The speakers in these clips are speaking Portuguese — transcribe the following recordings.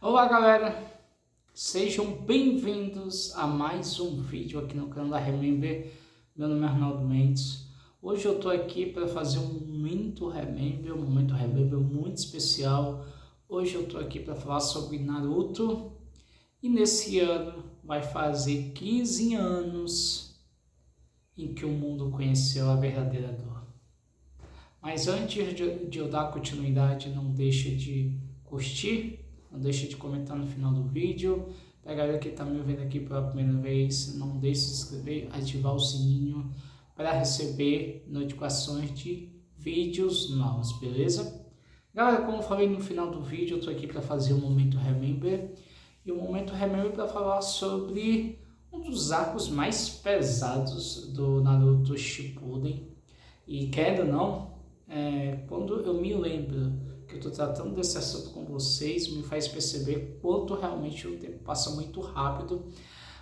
Olá galera, sejam bem-vindos a mais um vídeo aqui no canal da Remember. Meu nome é Arnaldo Mendes. Hoje eu tô aqui para fazer um momento Remember muito especial. Hoje eu tô aqui para falar sobre Naruto e nesse ano vai fazer 15 anos em que o mundo conheceu a verdadeira dor. Mas antes de eu dar continuidade, não deixa de curtir, não deixa de comentar no final do vídeo. Pra galera que está me vendo aqui pela primeira vez, não deixe de se inscrever, ativar o sininho para receber notificações de vídeos novos, beleza? Galera, como eu falei no final do vídeo, eu estou aqui para fazer o Momento Remember. E o Momento Remember para falar sobre um dos arcos mais pesados do Naruto Shippuden. E querendo ou não, quando eu me lembro que eu estou tratando desse assunto com vocês, me faz perceber quanto realmente o tempo passa muito rápido.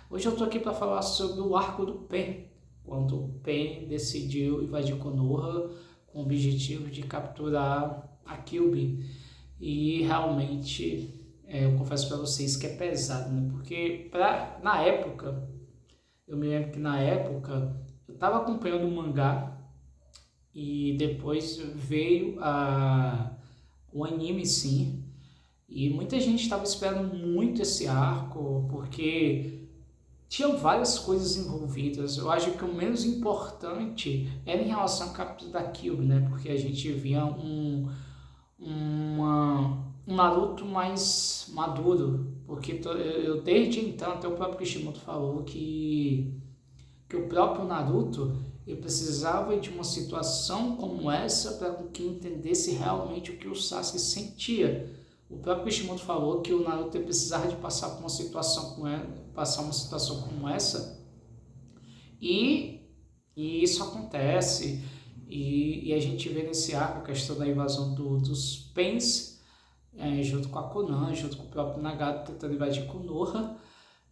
Hoje eu estou aqui para falar sobre o arco do Pen, quando o Pen decidiu invadir Konoha com o objetivo de capturar a Kyuubi. E realmente eu confesso para vocês que é pesado, né? Porque na época, eu me lembro que na época eu estava acompanhando o mangá e depois veio o anime, sim, e muita gente estava esperando muito esse arco, porque tinha várias coisas envolvidas. Eu acho que o menos importante era em relação à captura da Kyuubi, né? Porque a gente via um Naruto mais maduro, porque eu desde então, até o próprio Kishimoto falou que o próprio Naruto ele precisava de uma situação como essa para que entendesse realmente o que o Sasuke sentia. O próprio Kishimoto falou que o Naruto precisava de passar por uma situação como essa, e isso acontece. E a gente vê nesse arco a questão da invasão dos Pens, junto com a Konan, junto com o próprio Nagato tentando invadir Konoha,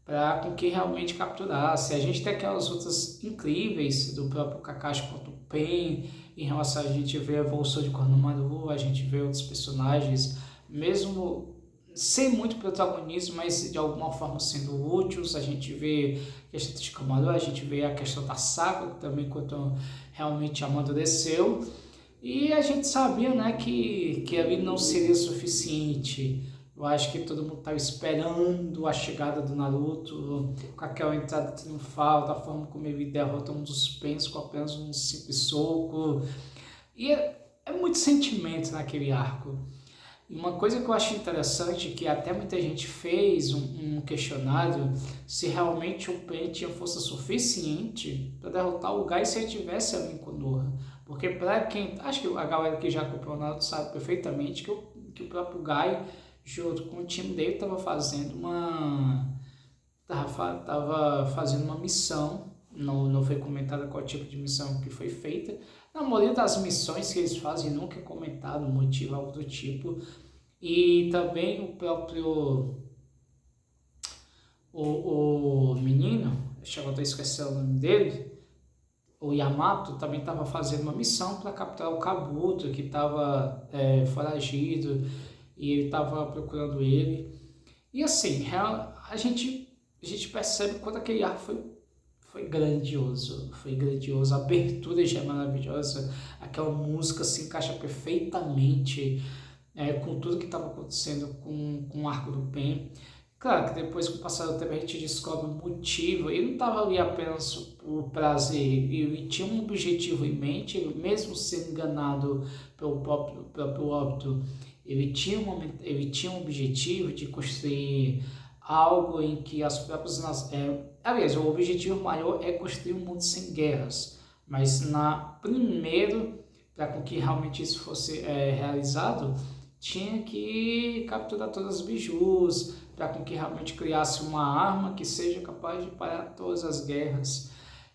para com que realmente capturasse. A gente tem aquelas lutas incríveis do próprio Kakashi contra o Pen, em relação a gente vê a evolução de Konohamaru, a gente vê outros personagens, mesmo sem muito protagonismo, mas de alguma forma sendo úteis. A gente vê a questão de Shikamaru, a gente vê a questão da Sakura, que também quando realmente amadureceu, e a gente sabia, né, que ali não seria suficiente. Eu acho que todo mundo estava esperando a chegada do Naruto, com aquela entrada triunfal, da forma como ele derrota um dos Pens com apenas um simples soco. E é muito sentimento naquele arco. E uma coisa que eu acho interessante, que até muita gente fez um questionário, se realmente o Pen tinha força suficiente para derrotar o Gai se ele tivesse ali em Konoha. Porque para quem... Acho que a galera que já acompanhou o Naruto sabe perfeitamente que o próprio Gai, junto com o time dele, estava fazendo uma missão. Não foi comentada qual tipo de missão que foi feita. Na maioria das missões que eles fazem nunca é comentado o motivo, algo do tipo. E também o próprio o menino, eu até esqueci o nome dele, o Yamato, também estava fazendo uma missão para capturar o Kabuto, que estava foragido, e ele estava procurando ele. E assim, a gente percebe quando aquele arco foi grandioso, a abertura já é maravilhosa, aquela música se encaixa perfeitamente com tudo que estava acontecendo com o arco do Pen. Claro que depois, com o passar do tempo, a gente descobre o motivo. Ele não estava ali apenas por prazer, ele tinha um objetivo em mente, ele mesmo sendo enganado pelo próprio óbito, ele tinha um objetivo de construir algo em que as próprias... aliás, o objetivo maior é construir um mundo sem guerras, mas primeiro, para que realmente isso fosse realizado, tinha que capturar todas as bijus, para que realmente criasse uma arma que seja capaz de parar todas as guerras.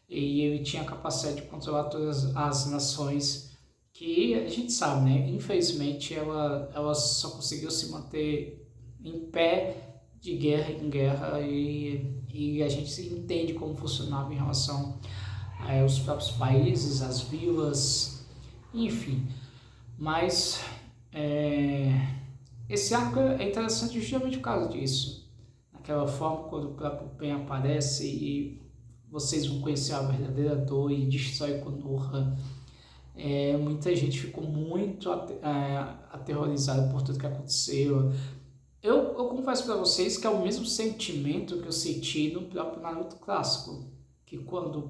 E ele tinha a capacidade de controlar todas as nações, que a gente sabe, né? Infelizmente, ela só conseguiu se manter em pé de guerra em guerra, e a gente entende como funcionava em relação aos próprios países, as vilas, enfim. Mas esse arco é interessante justamente por causa disso. Naquela forma, quando o próprio Pen aparece e vocês vão conhecer a verdadeira dor e destrói Konoha. Muita gente ficou muito aterrorizada por tudo que aconteceu. Eu confesso para vocês que é o mesmo sentimento que eu senti no próprio Naruto clássico. Que quando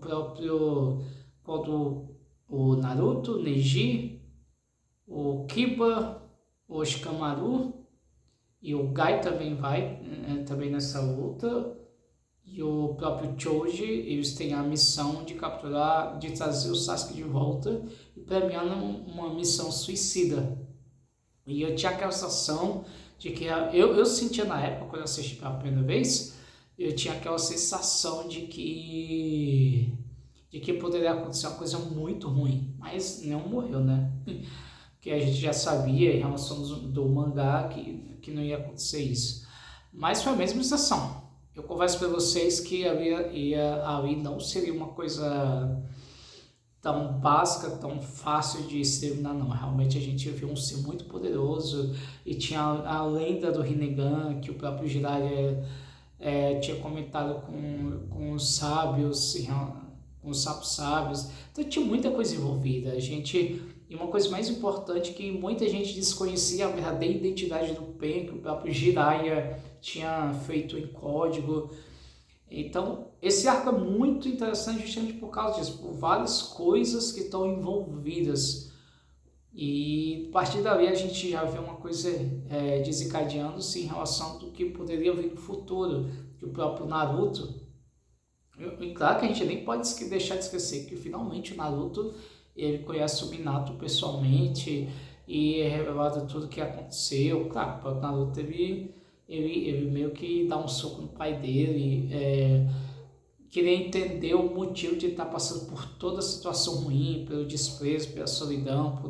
o Naruto, o Neji, o Kiba, o Shikamaru e o Gai também vai também nessa luta, e o próprio Choji, eles têm a missão de capturar, de trazer o Sasuke de volta, e para mim é uma missão suicida. E eu tinha aquela sensação de que eu sentia na época, quando eu assisti pela primeira vez, eu tinha aquela sensação de que poderia acontecer uma coisa muito ruim, mas não morreu, né? Que a gente já sabia em relação do mangá que não ia acontecer isso. Mas foi a mesma sensação. Eu confesso para vocês que ali não seria uma coisa tão básica, tão fácil de se terminar, não. Realmente a gente viu um ser muito poderoso e tinha a lenda do Rinnegan, que o próprio Jiraiya tinha comentado com os sábios, com os sapos sábios. Então tinha muita coisa envolvida. E uma coisa mais importante, que muita gente desconhecia a verdadeira identidade do Pen, que o próprio Jiraiya tinha feito em código. Então, esse arco é muito interessante justamente por causa disso, por várias coisas que estão envolvidas. E a partir dali a gente já vê uma coisa desencadeando-se em relação do que poderia vir no futuro, que o próprio Naruto... E claro que a gente nem pode deixar de esquecer que finalmente o Naruto ele conhece o Minato pessoalmente e é revelado tudo o que aconteceu. Claro, o próprio Naruto ele meio que dá um soco no pai dele, queria entender o motivo de estar passando por toda a situação ruim, pelo desprezo, pela solidão,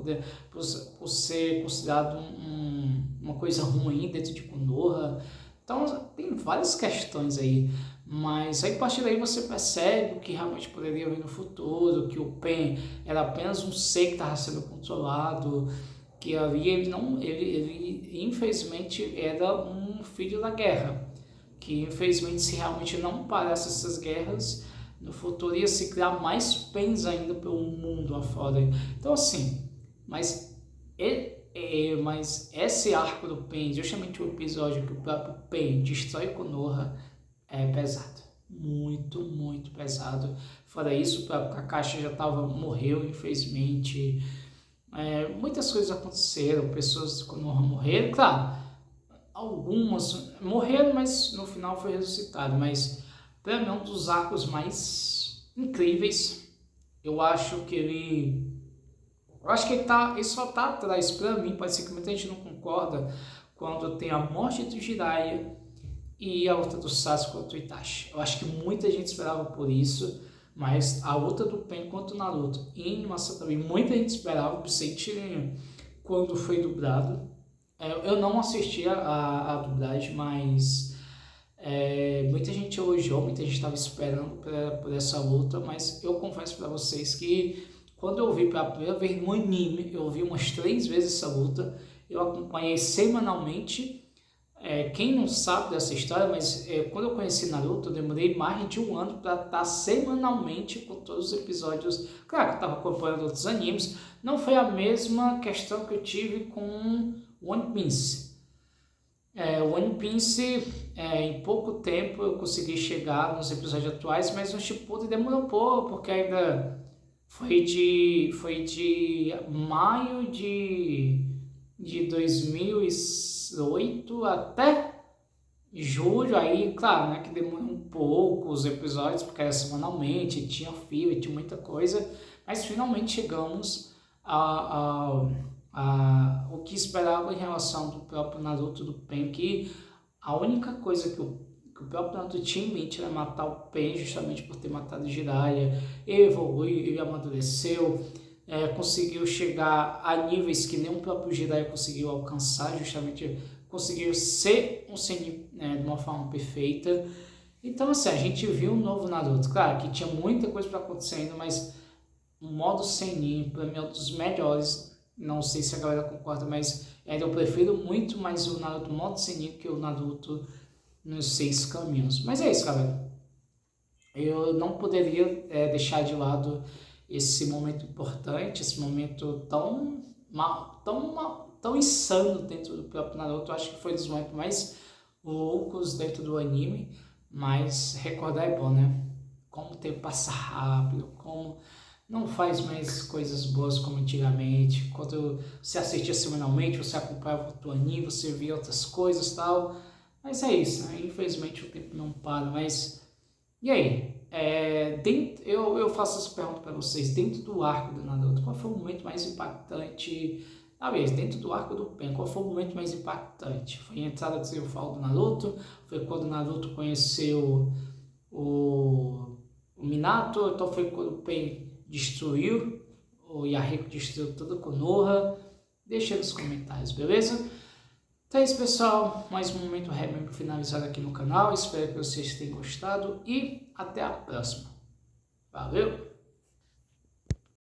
por ser considerado uma coisa ruim dentro de Konoha. Então tem várias questões aí, mas aí a partir daí você percebe o que realmente poderia vir no futuro, que o Pen era apenas um ser que estava sendo controlado, que ali ele infelizmente era um filho da guerra, que infelizmente se realmente não parasse essas guerras, no futuro ia se criar mais Pens ainda pelo mundo afora. Então assim, mas esse arco do Pen, justamente o episódio que o próprio Pen destrói Konoha, é pesado, muito, muito pesado. Fora isso, o próprio Kakashi morreu, infelizmente. Muitas coisas aconteceram, pessoas de Konoha morreram, claro, algumas morreram, mas no final foi ressuscitado. Mas para mim é um dos arcos mais incríveis. Eu acho que ele só tá atrás, para mim, pode ser que muita gente não concorda, quando tem a morte do Jiraiya e a luta do Sasuke contra o Itachi. Eu acho que muita gente esperava por isso, mas a luta do Pen contra o Naruto em animação também, muita gente esperava, principalmente quando foi dublado. Eu não assisti a dublagem, mas muita gente elogiou, muita gente estava esperando por essa luta, mas eu confesso para vocês que quando eu vi pela primeira vez no anime, eu vi umas 3 vezes essa luta, eu acompanhei semanalmente. Quem não sabe dessa história, mas quando eu conheci Naruto, eu demorei mais de 1 ano para estar semanalmente com todos os episódios. Claro que eu estava acompanhando outros animes, não foi a mesma questão que eu tive com One Piece. One Piece, em pouco tempo eu consegui chegar nos episódios atuais, mas no Shippuden demorou um pouco, porque ainda foi de maio de 2008 até julho, aí claro, né, que demorou um pouco os episódios, porque era semanalmente, tinha fila, tinha muita coisa, mas finalmente chegamos o que esperava em relação do próprio Naruto, do Pen, que a única coisa que o próprio Naruto tinha em mente era matar o Pen, justamente por ter matado o Jiraiya. Ele evoluiu, ele amadureceu, conseguiu chegar a níveis que nem o próprio Jiraiya conseguiu alcançar, justamente conseguiu ser um Sennin de uma forma perfeita. Então assim, a gente viu um novo Naruto, claro que tinha muita coisa para acontecendo, mas o modo Sennin para mim é um dos melhores. Não sei se a galera concorda, mas Ainda eu prefiro muito mais o Naruto modo Sennin que o Naruto nos 6 caminhos. Mas é isso, galera. Eu não poderia deixar de lado esse momento importante, esse momento tão insano dentro do próprio Naruto. Eu acho que foi um dos momentos mais loucos dentro do anime, mas recordar é bom, né? Como o tempo passa rápido, como não faz mais coisas boas como antigamente. Quando você assistia semanalmente, você acompanhava o anime, você via outras coisas e tal. Mas é isso, né? Infelizmente o tempo não para, mas... E aí? Eu faço essa pergunta para vocês. Dentro do arco do Naruto, qual foi o momento mais impactante? Talvez, dentro do arco do Pen, qual foi o momento mais impactante? Foi a entrada triunfal do Naruto? Foi quando o Naruto conheceu o Minato? Então foi quando o Pen destruiu, o Yahiko destruiu toda a Konoha? Deixa nos comentários, beleza? Então é isso, pessoal, mais um momento Remember finalizado aqui no canal, espero que vocês tenham gostado e até a próxima. Valeu!